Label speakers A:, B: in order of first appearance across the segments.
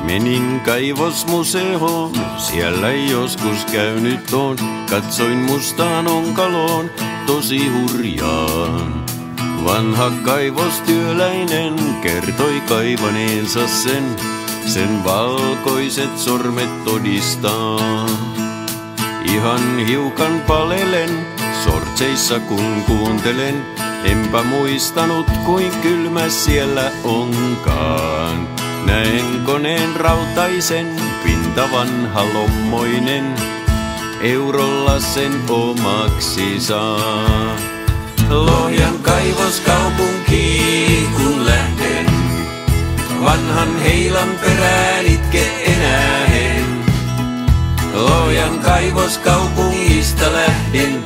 A: Menin kaivosmuseoon, siellä joskus käynyt on. Katsoin mustaan onkaloon, tosi hurjaan. Vanha kaivostyöläinen kertoi kaivaneensa sen valkoiset sormet todistaa. Ihan hiukan palelen, sortseissa kun kuuntelen, enpä muistanut kuin kylmä siellä onkaan. Näen koneen rautaisen, pinta vanha lommoinen, eurolla sen omaksi saa. Lohjan kaivoskaupunkiin kun lähden, vanhan heilan perään itke enää en. Lohjan kaivoskaupungista lähden,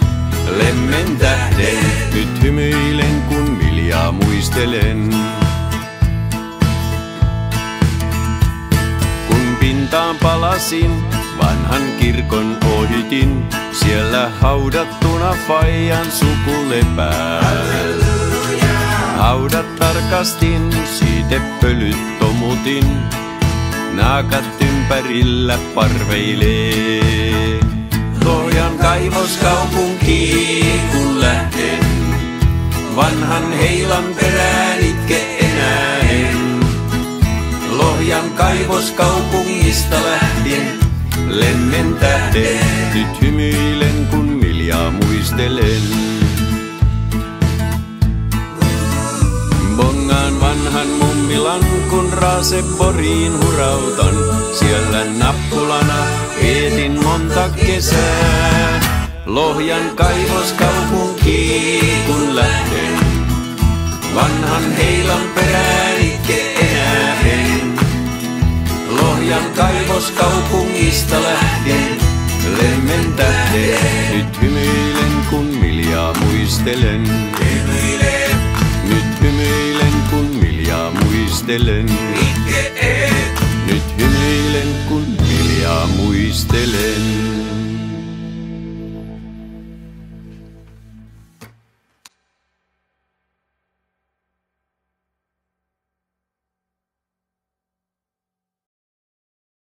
A: lemmen tähden. Nyt hymyilen kun miljaa muistelen. Kun pintaan palasin, vanhan kirkon ohitin, siellä haudattuna faijan suku lepää. Haudat tarkastin, siitepölyt tomutin, naakat ympärillä parveilee. Lohjan kaivoskaupunkiin kun lähden, vanhan heilan perään itke enää en. Lohjan kaivoskaupungista lähden, lemmen tähden. Nyt hymyilen kun miljaa muistelen. Bongaan vanhan mummilan kun Raaseporiin hurautan. Siellä nappulana vietin monta kesää. Lohjan kaivoskaupunkiin kun lähden, vanhan heilan perään itke enää en. Lohjan kaivoskaupungista lähden, lemmen tähden. Nyt hymyilen kun miljaa muistelen. Nyt hymyilen kun miljaa muistelen. Nyt hymyilen kun miljaa muistelen.